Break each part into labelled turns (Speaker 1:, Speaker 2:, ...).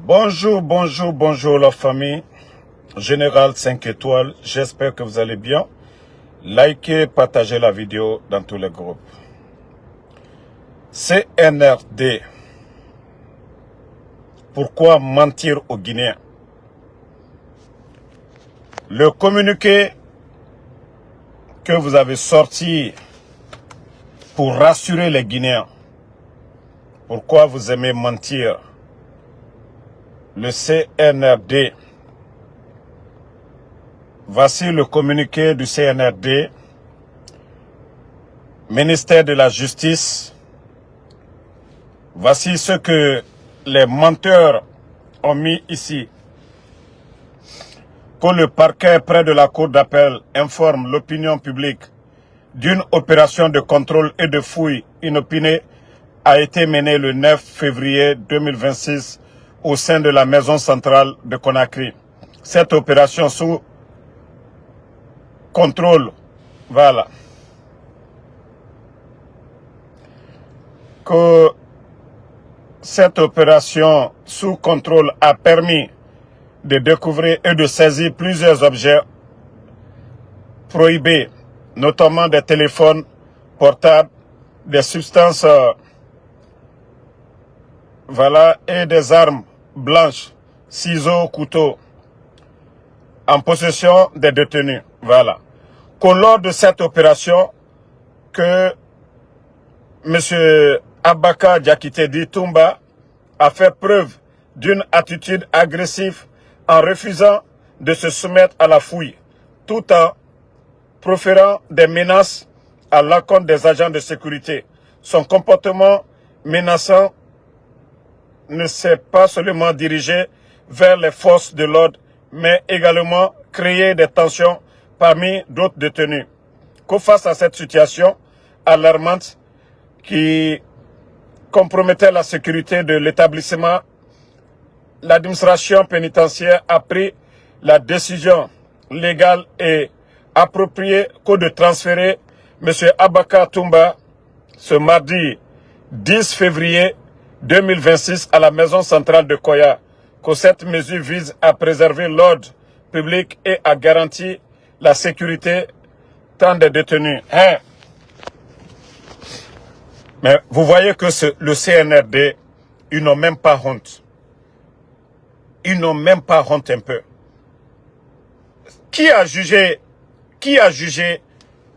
Speaker 1: Bonjour, bonjour, bonjour la famille. Général 5 étoiles, j'espère que vous allez bien. Likez, partagez la vidéo dans tous les groupes. CNRD. Pourquoi mentir aux Guinéens? Le communiqué que vous avez sorti pour rassurer les Guinéens. Pourquoi vous aimez mentir? Le CNRD. Voici le communiqué du CNRD, ministère de la Justice. Voici ce que les menteurs ont mis ici. Que le parquet près de la cour d'appel informe l'opinion publique d'une opération de contrôle et de fouille inopinée a été menée le 9 février 2026 au sein de la maison centrale de Conakry. Cette opération sous contrôle, voilà, que cette opération sous contrôle a permis de découvrir et de saisir plusieurs objets prohibés, notamment des téléphones portables, des substances, voilà, et des armes blanches, ciseaux, couteaux, en possession des détenus, voilà. Que lors de cette opération, que M. Abaka Diakité dit Toumba a fait preuve d'une attitude agressive en refusant de se soumettre à la fouille, tout en proférant des menaces à l'encontre des agents de sécurité. Son comportement menaçant ne s'est pas seulement dirigé vers les forces de l'ordre, mais également créé des tensions parmi d'autres détenus. Que face à cette situation alarmante qui compromettait la sécurité de l'établissement, l'administration pénitentiaire a pris la décision légale et appropriée que de transférer M. Abaka Toumba ce mardi 10 février 2026 à la maison centrale de Koya. Que cette mesure vise à préserver l'ordre public et à garantir la sécurité tant des détenus. Mais vous voyez que le CNRD, ils n'ont même pas honte. Ils n'ont même pas honte un peu. Qui a jugé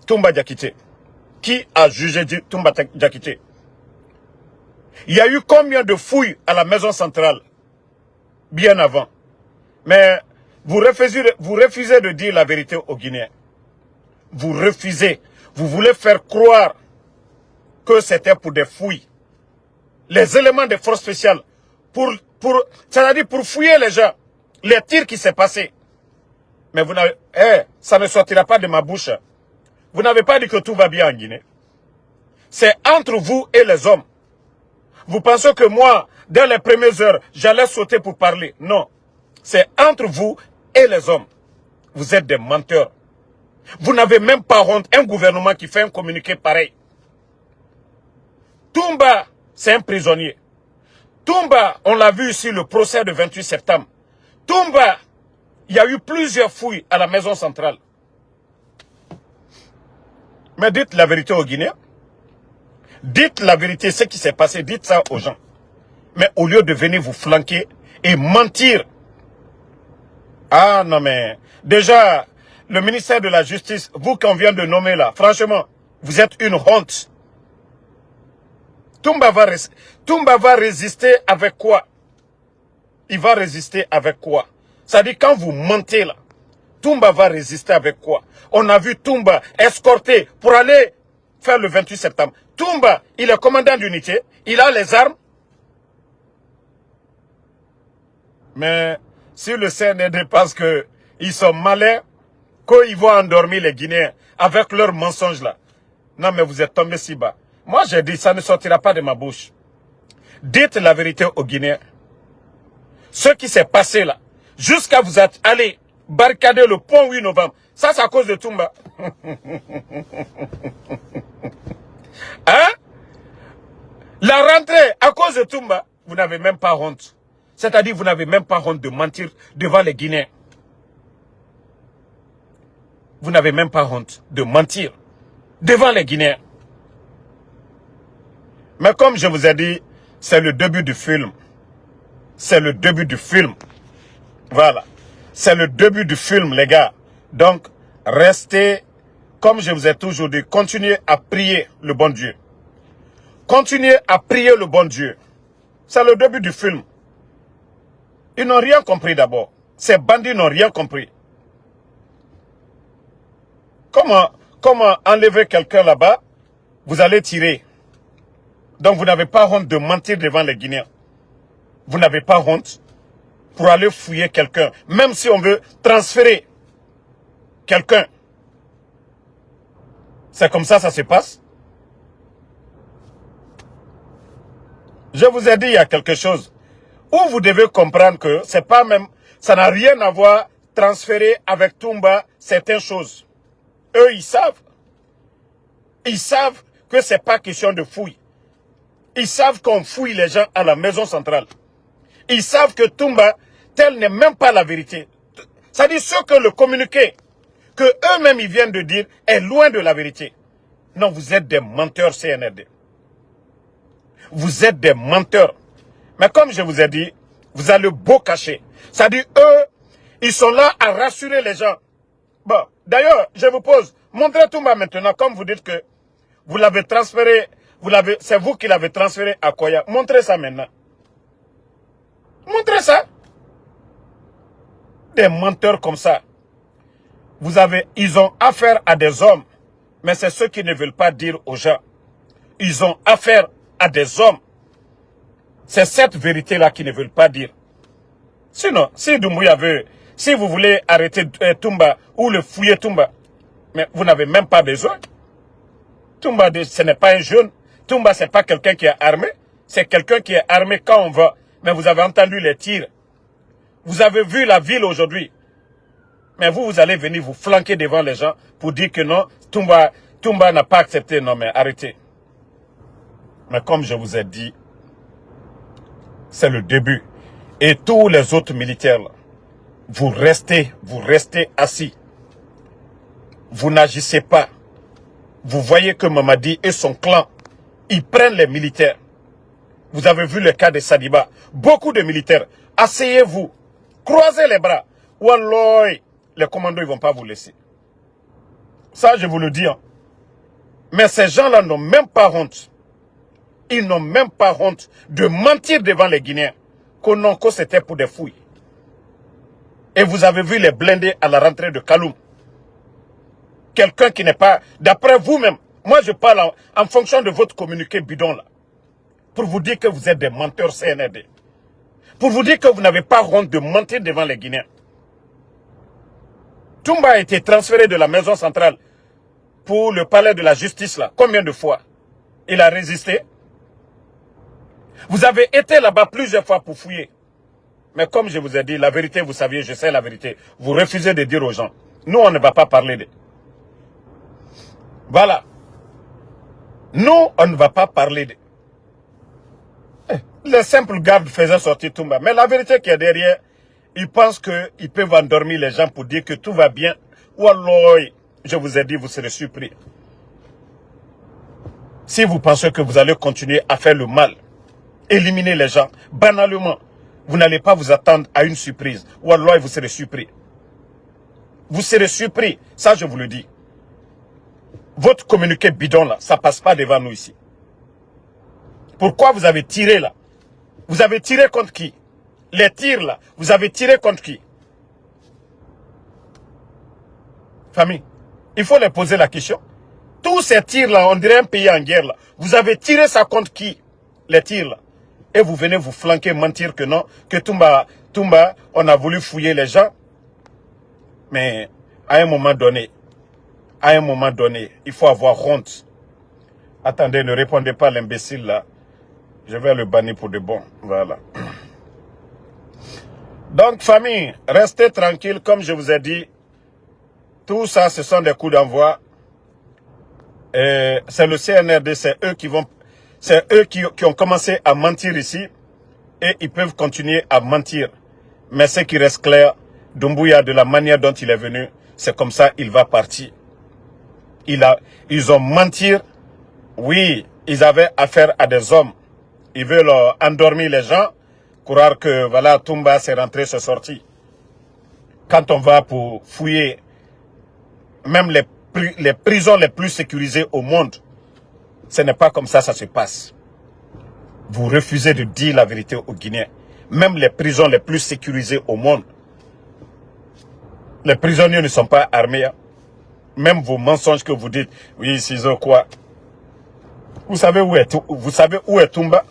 Speaker 1: Toumba Diakité? Qui a jugé Toumba Diakité? Il y a eu combien de fouilles à la maison centrale bien avant? Mais vous refusez de dire la vérité aux Guinéens. Vous refusez. Vous voulez faire croire que c'était pour des fouilles. Les éléments des forces spéciales, c'est-à-dire pour fouiller les gens, les tirs qui s'est passé. Mais vous n'avez, ça ne sortira pas de ma bouche. Vous n'avez pas dit que tout va bien en Guinée. C'est entre vous et les hommes. Vous pensez que moi, dès les premières heures, j'allais sauter pour parler. Non. C'est entre vous et les hommes. Vous êtes des menteurs. Vous n'avez même pas honte. Un gouvernement qui fait un communiqué pareil. Toumba, c'est un prisonnier. Toumba, on l'a vu ici, le procès de 28 septembre. Toumba, il y a eu plusieurs fouilles à la maison centrale. Mais dites la vérité aux Guinéens. Dites la vérité, ce qui s'est passé, dites ça aux gens. Mais au lieu de venir vous flanquer et mentir. Ah non mais, déjà, le ministère de la Justice, vous qu'on vient de nommer là, franchement, vous êtes une honte. Toumba va résister avec quoi? Il va résister avec quoi? C'est-à-dire quand vous mentez là, Toumba va résister avec quoi? On a vu Toumba escorté pour aller faire le 28 septembre. Toumba, il est commandant d'unité, il a les armes. Mais si le CNRD pense qu'ils sont malins, qu'ils vont endormir les Guinéens avec leurs mensonges là. Non mais vous êtes tombés si bas. Moi j'ai dit, ça ne sortira pas de ma bouche. Dites la vérité aux Guinéens. Ce qui s'est passé là, jusqu'à vous être allé barricader le pont 8 novembre, ça c'est à cause de Toumba. Hein? La rentrée à cause de Toumba, vous n'avez même pas honte. C'est-à-dire vous n'avez même pas honte de mentir devant les Guinéens. Vous n'avez même pas honte de mentir devant les Guinéens. Mais comme je vous ai dit, c'est le début du film. C'est le début du film. Voilà. C'est le début du film, les gars. Donc, restez, comme je vous ai toujours dit, continuez à prier le bon Dieu. Continuez à prier le bon Dieu. C'est le début du film. Ils n'ont rien compris d'abord. Ces bandits n'ont rien compris. Comment enlever quelqu'un là-bas? Vous allez tirer. Donc vous n'avez pas honte de mentir devant les Guinéens. Vous n'avez pas honte pour aller fouiller quelqu'un. Même si on veut transférer quelqu'un. C'est comme ça se passe. Je vous ai dit, il y a quelque chose où vous devez comprendre que c'est pas même, ça n'a rien à voir transférer avec Toumba certaines choses. Eux, ils savent. Ils savent que c'est pas question de fouille. Ils savent qu'on fouille les gens à la maison centrale. Ils savent que Toumba, telle n'est même pas la vérité. C'est-à-dire ce que le communiqué, que eux-mêmes ils viennent de dire, est loin de la vérité. Non, vous êtes des menteurs CNRD. Vous êtes des menteurs. Mais comme je vous ai dit, vous allez beau cacher. C'est-à-dire, eux, ils sont là à rassurer les gens. Bon, d'ailleurs, je vous pose, montrez Toumba maintenant, comme vous dites que vous l'avez transféré, c'est vous qui l'avez transféré à Koya. Montrez ça maintenant. Montrez ça. Des menteurs comme ça. Ils ont affaire à des hommes, mais c'est ceux qui ne veulent pas dire aux gens. Ils ont affaire à des hommes. C'est cette vérité-là qu'ils ne veulent pas dire. Sinon, si Doumbouya veut, si vous voulez arrêter Toumba ou le fouiller Toumba, mais vous n'avez même pas besoin. Toumba, ce n'est pas un jeune. Toumba, ce n'est pas quelqu'un qui est armé. C'est quelqu'un qui est armé quand on va. Mais vous avez entendu les tirs. Vous avez vu la ville aujourd'hui. Mais vous allez venir vous flanquer devant les gens pour dire que non, Toumba n'a pas accepté. Non, mais arrêtez. Mais comme je vous ai dit, c'est le début. Et tous les autres militaires, là, vous restez assis. Vous n'agissez pas. Vous voyez que Mamadi et son clan, ils prennent les militaires. Vous avez vu le cas de Sadiba. Beaucoup de militaires. Asseyez-vous. Croisez les bras. Wallah, les commandos, ils ne vont pas vous laisser. Ça, je vous le dis. Hein. Mais ces gens-là n'ont même pas honte. Ils n'ont même pas honte de mentir devant les Guinéens. Que c'était pour des fouilles. Et vous avez vu les blindés à la rentrée de Kaloum. Quelqu'un qui n'est pas... D'après vous-même, moi je parle en fonction de votre communiqué bidon là. Pour vous dire que vous êtes des menteurs CNRD. Pour vous dire que vous n'avez pas honte de mentir devant les Guinéens. Toumba a été transféré de la maison centrale pour le palais de la justice là. Combien de fois? Il a résisté. Vous avez été là-bas plusieurs fois pour fouiller. Mais comme je vous ai dit, la vérité, vous saviez, je sais la vérité. Vous refusez de dire aux gens. Nous, on ne va pas parler de... Voilà. Nous, on ne va pas parler de... Les simples gardes faisaient sortir Toumba. Mais la vérité qui est derrière, ils pensent qu'ils peuvent endormir les gens pour dire que tout va bien. Wallah, je vous ai dit, vous serez surpris. Si vous pensez que vous allez continuer à faire le mal, éliminer les gens, banalement, vous n'allez pas vous attendre à une surprise. Wallah, vous serez surpris. Vous serez surpris. Ça, je vous le dis. Votre communiqué bidon, là, ça ne passe pas devant nous ici. Pourquoi vous avez tiré, là? Vous avez tiré contre qui? Les tirs, là, vous avez tiré contre qui? Famille, il faut les poser la question. Tous ces tirs-là, on dirait un pays en guerre, là. Vous avez tiré ça contre qui? Les tirs, là. Et vous venez vous flanquer, mentir que non, que Toumba, on a voulu fouiller les gens. Mais à un moment donné, il faut avoir honte. Attendez, ne répondez pas à l'imbécile là. Je vais le bannir pour de bon. Voilà. Donc, famille, restez tranquille, comme je vous ai dit. Tout ça, ce sont des coups d'envoi. C'est le CNRD, c'est eux qui ont commencé à mentir ici. et ils peuvent continuer à mentir. Mais ce qui reste clair, Doumbouya, de la manière dont il est venu, c'est comme ça il va partir. Ils ont menti. Oui, ils avaient affaire à des hommes. Ils veulent endormir les gens, croire que voilà, Toumba s'est rentré, s'est sorti. Quand on va pour fouiller même les prisons les plus sécurisées au monde, ce n'est pas comme ça se passe. Vous refusez de dire la vérité aux Guinéens. Même les prisons les plus sécurisées au monde, les prisonniers ne sont pas armés. Même vos mensonges que vous dites, oui, c'est quoi. Vous savez où est Toumba?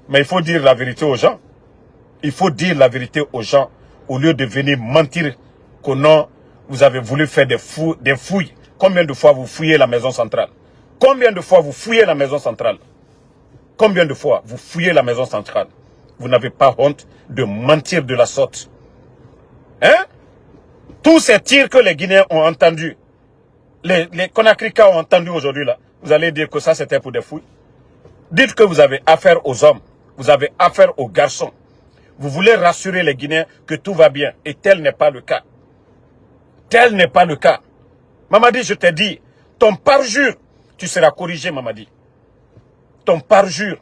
Speaker 1: Mais il faut dire la vérité aux gens. Il faut dire la vérité aux gens au lieu de venir mentir qu'au nom, vous avez voulu faire des fouilles. Combien de fois vous fouillez la maison centrale? Combien de fois vous fouillez la maison centrale? Combien de fois vous fouillez la maison centrale? Vous n'avez pas honte de mentir de la sorte. Hein? Tous ces tirs que les Guinéens ont entendus, les Conakrykas ont entendu aujourd'hui là, vous allez dire que ça c'était pour des fouilles. Dites que vous avez affaire aux hommes, vous avez affaire aux garçons. Vous voulez rassurer les Guinéens que tout va bien. Et tel n'est pas le cas. Tel n'est pas le cas. Mamadi, je t'ai dit, ton parjure, tu seras corrigé, Mamadi. Ton parjure.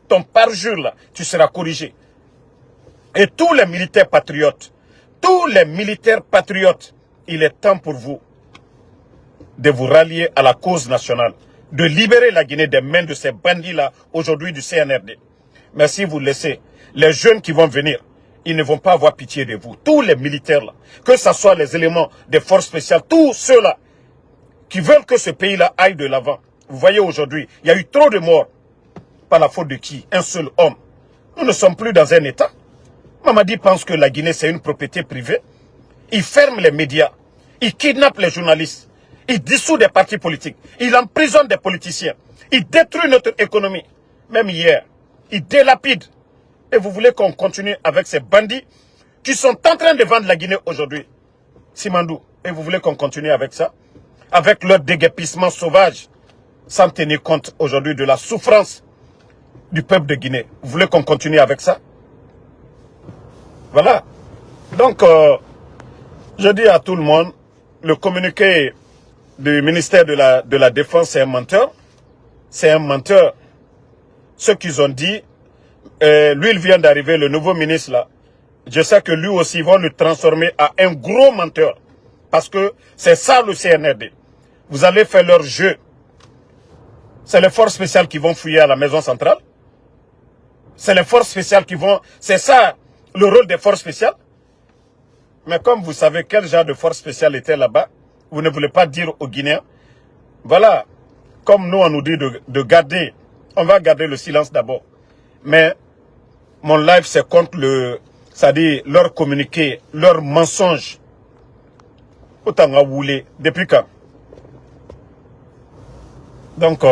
Speaker 1: Ton parjure là, tu seras corrigé. Et tous les militaires patriotes, il est temps pour vous de vous rallier à la cause nationale, de libérer la Guinée des mains de ces bandits-là, aujourd'hui du CNRD. Mais si vous laissez les jeunes qui vont venir, ils ne vont pas avoir pitié de vous. Tous les militaires là, que ce soit les éléments des forces spéciales, tous ceux-là qui veulent que ce pays-là aille de l'avant. Vous voyez aujourd'hui, il y a eu trop de morts. Par la faute de qui? Un seul homme. Nous ne sommes plus dans un État. Mamadi pense que la Guinée, c'est une propriété privée. Il ferme les médias. Il kidnappe les journalistes. Il dissout des partis politiques. Il emprisonne des politiciens. Il détruit notre économie. Même hier, il délapide. Et vous voulez qu'on continue avec ces bandits qui sont en train de vendre la Guinée aujourd'hui. Simandou, et vous voulez qu'on continue avec ça? Avec leur déguerpissement sauvage, sans tenir compte aujourd'hui de la souffrance du peuple de Guinée. Vous voulez qu'on continue avec ça? Voilà. Donc, je dis à tout le monde, le communiqué du ministère de la Défense, c'est un menteur. C'est un menteur. Ce qu'ils ont dit, lui, il vient d'arriver, le nouveau ministre là. Je sais que lui aussi, ils vont le transformer à un gros menteur. Parce que c'est ça le CNRD. Vous allez faire leur jeu. C'est les forces spéciales qui vont fouiller à la maison centrale. C'est les forces spéciales qui vont... C'est ça le rôle des forces spéciales. Mais comme vous savez quel genre de force spéciale était là-bas, vous ne voulez pas dire aux Guinéens. Voilà, comme nous on nous dit de garder, on va garder le silence d'abord. Mais mon live c'est contre c'est-à-dire leur communiqué, leur mensonge. Autant à Woulé, depuis quand? Donc,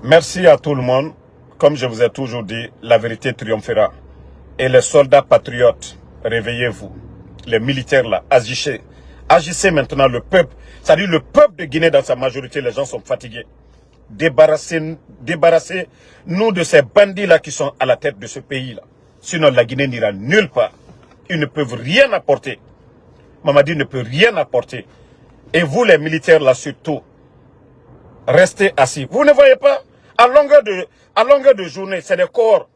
Speaker 1: merci à tout le monde. Comme je vous ai toujours dit, la vérité triomphera. Et les soldats patriotes, réveillez-vous. Les militaires là, agissez. Agissez maintenant le peuple. C'est-à-dire le peuple de Guinée dans sa majorité, les gens sont fatigués. Débarrassez-nous de ces bandits-là qui sont à la tête de ce pays-là. Sinon la Guinée n'ira nulle part. Ils ne peuvent rien apporter. Mamadi ne peut rien apporter. Et vous les militaires là surtout, restez assis. Vous ne voyez pas? À longueur de journée, c'est des corps.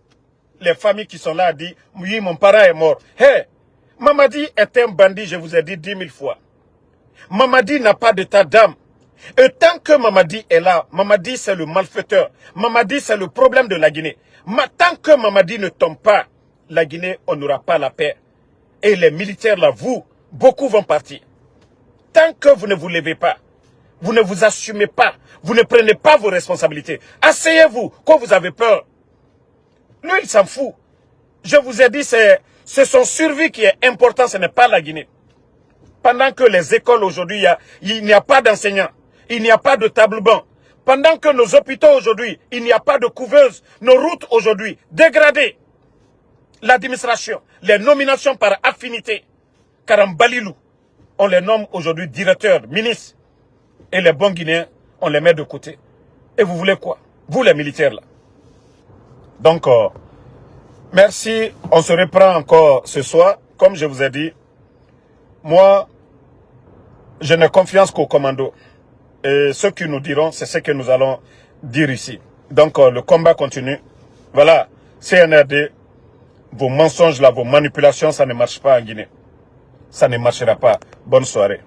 Speaker 1: Les familles qui sont là disent, oui, mon parent est mort. Hé, Mamadi est un bandit, je vous ai dit 10 000 fois. Mamadi n'a pas d'état d'âme. Et tant que Mamadi est là, Mamadi c'est le malfaiteur. Mamadi c'est le problème de la Guinée. Tant que Mamadi ne tombe pas, la Guinée, on n'aura pas la paix. Et les militaires là, vous, beaucoup vont partir. Tant que vous ne vous levez pas, vous ne vous assumez pas, vous ne prenez pas vos responsabilités. Asseyez-vous, quand vous avez peur. Lui, il s'en fout. Je vous ai dit, c'est son survie qui est important, ce n'est pas la Guinée. Pendant que les écoles aujourd'hui, il n'y a pas d'enseignants, il n'y a pas de table-banc. Pendant que nos hôpitaux aujourd'hui, il n'y a pas de couveuse. Nos routes aujourd'hui, dégradées. L'administration, les nominations par affinité. Karambalilou, on les nomme aujourd'hui directeurs, ministres. Et les bons Guinéens, on les met de côté. Et vous voulez quoi? Vous les militaires là. Donc, merci. On se reprend encore ce soir. Comme je vous ai dit, moi, je n'ai confiance qu'au commando. Et ce qu'ils nous diront, c'est ce que nous allons dire ici. Donc, le combat continue. Voilà, CNRD, vos mensonges là, vos manipulations, ça ne marche pas en Guinée. Ça ne marchera pas. Bonne soirée.